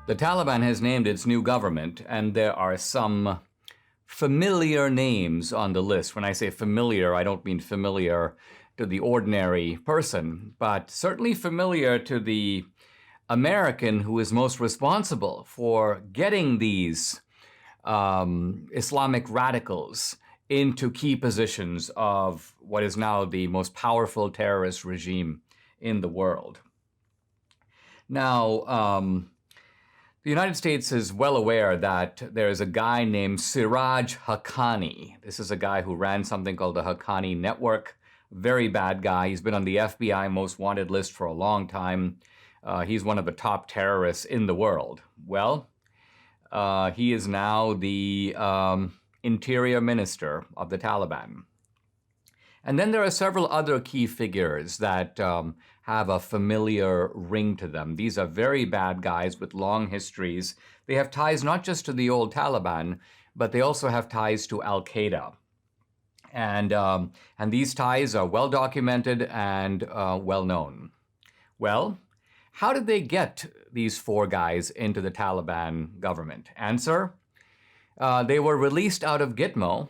The Taliban has named its new government, and there are some familiar names on the list. When I say familiar, I don't mean familiar to the ordinary person, but certainly familiar to the American who is most responsible for getting these Islamic radicals into key positions of what is now the most powerful terrorist regime in the world. Now, the United States is well aware that there is a guy named Siraj Haqqani. This is a guy who ran something called the Haqqani Network. Very bad guy. He's been on the FBI most wanted list for a long time. He's one of the top terrorists in the world. Well, he is now the interior minister of the Taliban. And then there are several other key figures that have a familiar ring to them. These are very bad guys with long histories. They have ties not just to the old Taliban, but they also have ties to Al-Qaeda. And these ties are well documented and well known. Well, how did they get these four guys into the Taliban government? Answer, they were released out of Gitmo,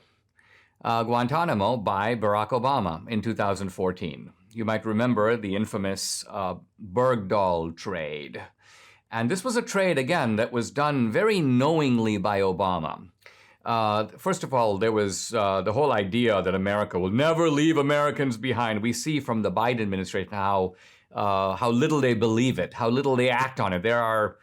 Guantanamo, by Barack Obama in 2014. You might remember the infamous Bergdahl trade. And this was a trade, again, that was done very knowingly by Obama. First of all, there was the whole idea that America will never leave Americans behind. We see from the Biden administration how little they believe it, how little they act on it. There are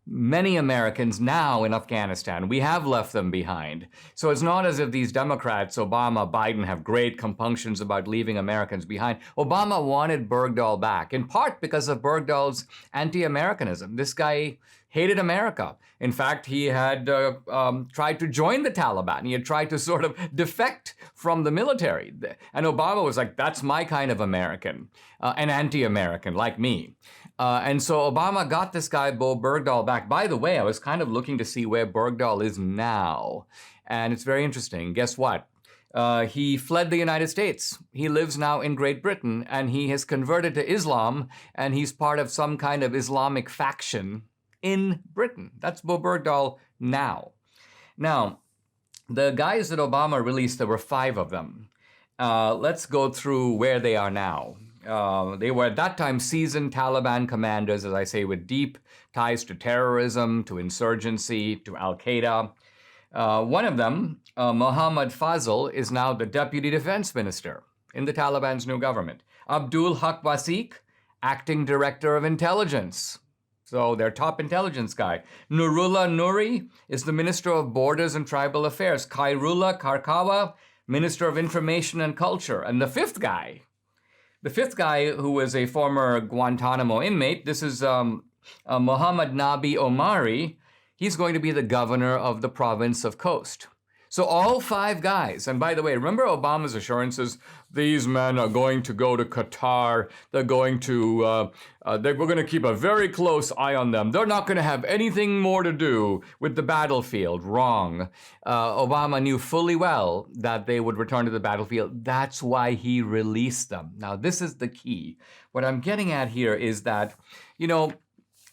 many Americans now in Afghanistan. We have left them behind. So it's not as if these Democrats, Obama, Biden, have great compunctions about leaving Americans behind. Obama wanted Bergdahl back, in part because of Bergdahl's anti-Americanism. This guy hated America. In fact, he had tried to join the Taliban. He had tried to sort of defect from the military. And Obama was like, that's my kind of American, an anti-American like me. And so Obama got this guy, Bo Bergdahl, back. By the way, I was kind of looking to see where Bergdahl is now. And it's very interesting. Guess what? He fled the United States. He lives now in Great Britain, and he has converted to Islam, and he's part of some kind of Islamic faction in Britain. That's Bo Bergdahl now. Now, the guys that Obama released, there were 5 of them. Let's go through where they are now. They were at that time seasoned Taliban commanders, as I say, with deep ties to terrorism, to insurgency, to Al-Qaeda. One of them, Mohammad Fazl, is now the deputy defense minister in the Taliban's new government. Abdul Haq Wasik, acting director of intelligence. So their top intelligence guy. Nurullah Nuri is the Minister of Borders and Tribal Affairs. Khairullah Karkawa, Minister of Information and Culture. And the fifth guy who was a former Guantanamo inmate, this is Muhammad Nabi Omari. He's going to be the governor of the province of Khost. So all 5 guys, and by the way, remember Obama's assurances, these men are going to go to Qatar, we're going to keep a very close eye on them. They're not going to have anything more to do with the battlefield. Wrong. Obama knew fully well that they would return to the battlefield. That's why he released them. Now, this is the key. What I'm getting at here is that,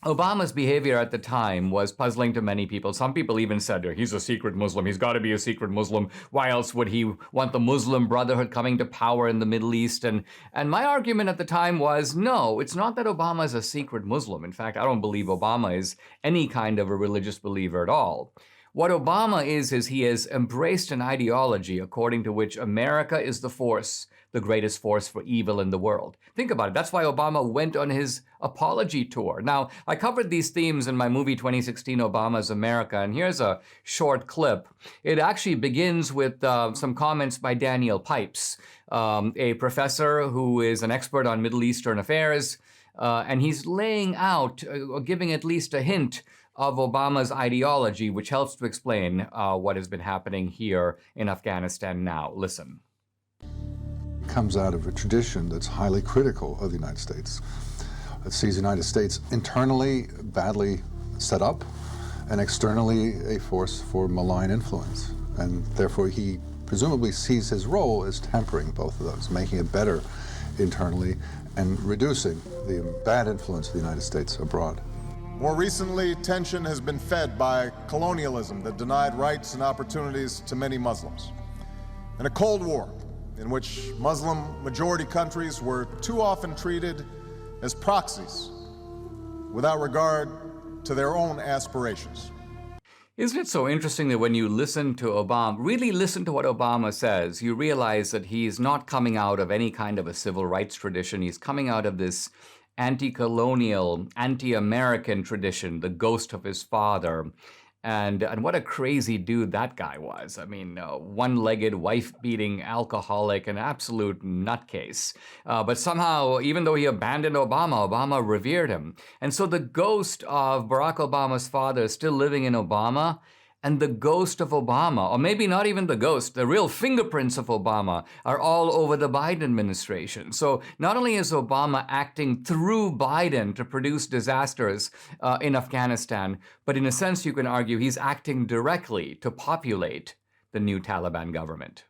Obama's behavior at the time was puzzling to many people. Some people even said, he's a secret Muslim. He's got to be a secret Muslim. Why else would he want the Muslim Brotherhood coming to power in the Middle East? And my argument at the time was, no, it's not that Obama is a secret Muslim. In fact, I don't believe Obama is any kind of a religious believer at all. What Obama is he has embraced an ideology according to which America is the greatest force for evil in the world. Think about it. That's why Obama went on his apology tour. Now, I covered these themes in my movie 2016, Obama's America, and here's a short clip. It actually begins with some comments by Daniel Pipes, a professor who is an expert on Middle Eastern affairs, and he's laying out, giving at least a hint of Obama's ideology, which helps to explain what has been happening here in Afghanistan now. Listen. Comes out of a tradition that's highly critical of the United States. It sees the United States internally badly set up and externally a force for malign influence. And therefore he presumably sees his role as tempering both of those, making it better internally and reducing the bad influence of the United States abroad. More recently, tension has been fed by colonialism that denied rights and opportunities to many Muslims, and a Cold War in which Muslim-majority countries were too often treated as proxies without regard to their own aspirations. Isn't it so interesting that when you listen to Obama, really listen to what Obama says, you realize that he's not coming out of any kind of a civil rights tradition. He's coming out of this anti-colonial, anti-American tradition, the ghost of his father. And what a crazy dude that guy was. I mean, one-legged, wife-beating alcoholic, an absolute nutcase. But somehow, even though he abandoned Obama, Obama revered him. And so the ghost of Barack Obama's father is still living in Obama, and the ghost of Obama, or maybe not even the ghost, the real fingerprints of Obama are all over the Biden administration. So not only is Obama acting through Biden to produce disasters in Afghanistan, but in a sense you can argue he's acting directly to populate the new Taliban government.